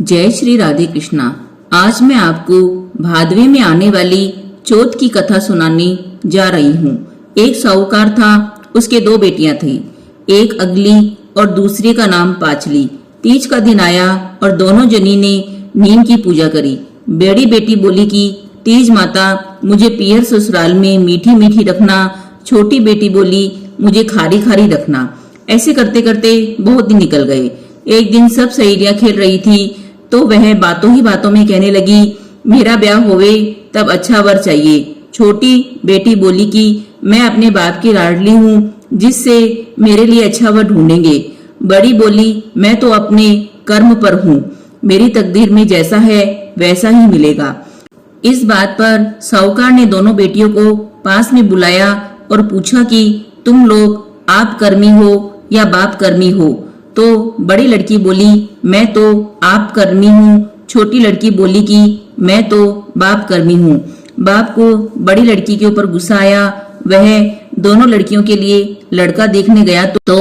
जय श्री राधे कृष्णा। आज मैं आपको भादवे में आने वाली चौथ की कथा सुनाने जा रही हूँ। एक साहूकार था, उसके दो बेटियां थी, एक अगली और दूसरे का नाम पांचली। तीज का दिन आया और दोनों जनी ने नीम की पूजा करी। बड़ी बेटी बोली कि तीज माता मुझे पियर ससुराल में मीठी मीठी रखना। छोटी बेटी बोली मुझे खारी खारी रखना। ऐसे करते करते बहुत दिन निकल गए। एक दिन सब सहेलियां खेल रही थी तो वह बातों ही बातों में कहने लगी, मेरा ब्याह होवे तब अच्छा वर चाहिए। छोटी बेटी बोली कि मैं अपने बाप की लाडली हूँ, जिससे मेरे लिए अच्छा वर ढूंढेंगे। बड़ी बोली मैं तो अपने कर्म पर हूँ, मेरी तकदीर में जैसा है वैसा ही मिलेगा। इस बात पर साहूकार ने दोनों बेटियों को पास में बुलाया और पूछा कि तुम लोग आप कर्मी हो या बाप कर्मी हो? तो बड़ी लड़की बोली मैं तो आप कर्मी हूँ। छोटी लड़की बोली कि मैं तो बाप कर्मी हूँ। बाप को बड़ी लड़की के ऊपर गुस्सा आया। वह दोनों लड़कियों के लिए लड़का देखने गया तो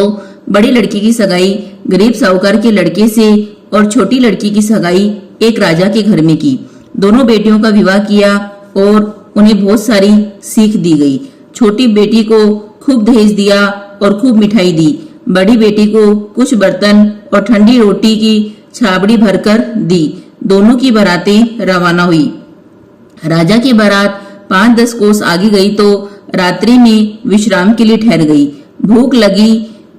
बड़ी लड़की की सगाई गरीब साहूकार के लड़के से और छोटी लड़की की सगाई एक राजा के घर में की। दोनों बेटियों का विवाह किया और उन्हें बहुत सारी सीख दी गई। छोटी बेटी को खूब दहेज दिया और खूब मिठाई दी। बड़ी बेटी को कुछ बर्तन और ठंडी रोटी की छाबड़ी भरकर दी। दोनों की बारातें रवाना हुई। राजा की बारात 5-10 कोस आगे गई तो रात्रि में विश्राम के लिए ठहर गई। भूख लगी,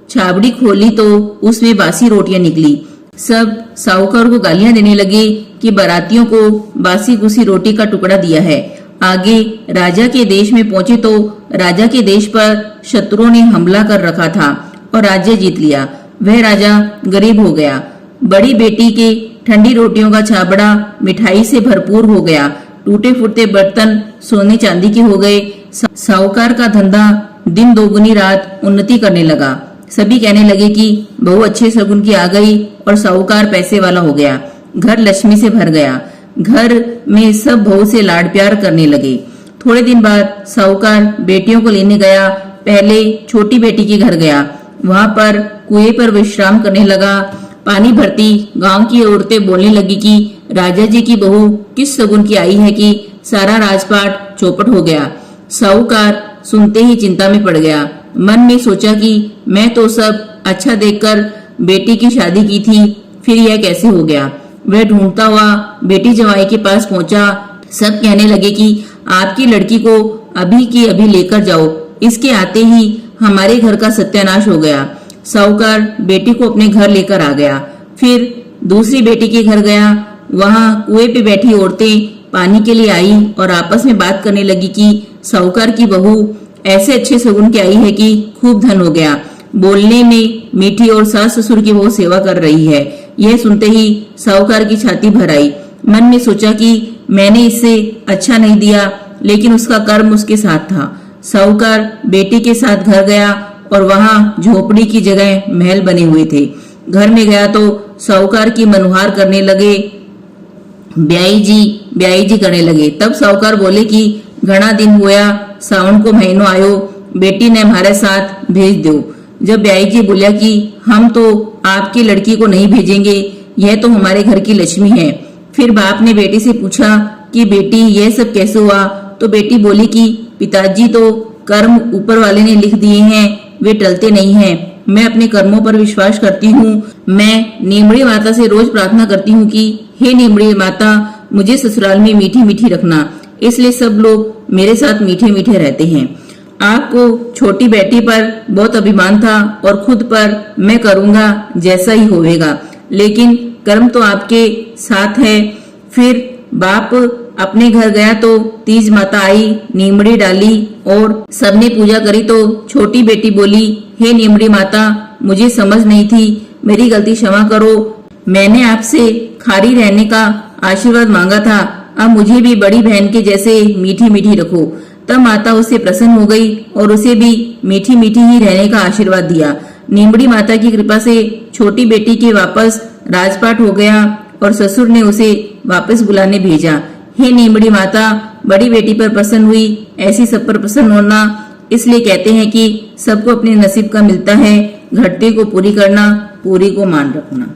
छाबड़ी खोली तो उसमें बासी रोटियां निकली। सब साहूकार को गालियां देने लगे कि बारातियों को बासी कुसी रोटी का टुकड़ा दिया है। आगे राजा के देश में पहुंचे तो राजा के देश पर शत्रुओं ने हमला कर रखा था और राज्य जीत लिया। वह राजा गरीब हो गया। बड़ी बेटी के ठंडी रोटियों का छाबड़ा मिठाई से भरपूर हो गया। टूटे फूटे बर्तन सोने चांदी के हो गए। साहूकार का धंधा दिन दोगुनी रात उन्नति करने लगा। सभी कहने लगे कि बहू अच्छे शगुन की आ गई और साहूकार पैसे वाला हो गया। घर लक्ष्मी से भर गया। घर में सब बहू से लाड प्यार करने लगे। थोड़े दिन बाद साहूकार बेटियों को लेने गया। पहले छोटी बेटी के घर गया। वहां पर कुएं पर विश्राम करने लगा। पानी भरती गांव की औरतें बोलने लगी कि राजा जी की बहू किस शगुन की आई है कि सारा राजपाट चौपट हो गया। साहूकार सुनते ही चिंता में पड़ गया। मन में सोचा कि मैं तो सब अच्छा देखकर बेटी की शादी की थी, फिर यह कैसे हो गया। वह ढूंढता हुआ बेटी जवाई के पास पहुंचा। सब कहने लगे कि आपकी लड़की को अभी की अभी लेकर जाओ, इसके आते ही हमारे घर का सत्यानाश हो गया। साहूकार बेटी को अपने घर लेकर आ गया। फिर दूसरी बेटी के घर गया। वहां कुएं पे बैठी औरतें पानी के लिए आई और आपस में बात करने लगी कि साहूकार की बहू ऐसे अच्छे शगुन की आई है कि खूब धन हो गया। बोलने में मीठी और सास ससुर की बहुत सेवा कर रही है। यह सुनते ही साहूकार की छाती भर आई। मन में सोचा कि मैंने इससे अच्छा नहीं दिया, लेकिन उसका कर्म उसके साथ था। साहूकार बेटी के साथ घर गया और वहां झोपड़ी की जगह महल बने हुए थे। घर में गया तो साहूकार की मनुहार करने लगे। ब्याई जी करने लगे। तब साहूकार बोले कि घना दिन हुआ, सावन को महीनों आयो, बेटी ने हमारे साथ भेज दो। जब ब्याई जी बोलिया कि हम तो आपकी लड़की को नहीं भेजेंगे, यह तो हमारे घर की लक्ष्मी है। फिर बाप ने बेटी से पूछा कि बेटी यह सब कैसे हुआ? तो बेटी बोली कि पिताजी तो कर्म ऊपर वाले ने लिख दिए हैं, वे टलते नहीं हैं। मैं अपने कर्मों पर विश्वास करती हूँ। मैं नीमड़ी माता से रोज प्रार्थना करती हूँ कि हे नीमड़ी माता, मुझे ससुराल में मीठी मीठी रखना। इसलिए सब लोग मेरे साथ मीठे मीठे रहते हैं। आपको छोटी बेटी पर बहुत अभिमान था और खुद पर मैं करूँगा जैसा ही होवेगा, लेकिन कर्म तो आपके साथ है। फिर बाप अपने घर गया तो तीज माता आई, नीमड़ी डाली और सबने पूजा करी। तो छोटी बेटी बोली हे नीमड़ी माता, मुझे समझ नहीं थी, मेरी गलती क्षमा करो। मैंने आपसे खारी रहने का आशीर्वाद मांगा था, अब मुझे भी बड़ी बहन के जैसे मीठी मीठी रखो। तब माता उससे प्रसन्न हो गई और उसे भी मीठी मीठी ही रहने का आशीर्वाद दिया। नीमड़ी माता की कृपा से छोटी बेटी के वापस राजपाट हो गया और ससुर ने उसे वापस बुलाने भेजा। हे नीमड़ी माता, बड़ी बेटी पर प्रसन्न हुई, ऐसी सब पर प्रसन्न होना। इसलिए कहते हैं कि सबको अपने नसीब का मिलता है, घटते को पूरी करना, पूरी को मान रखना।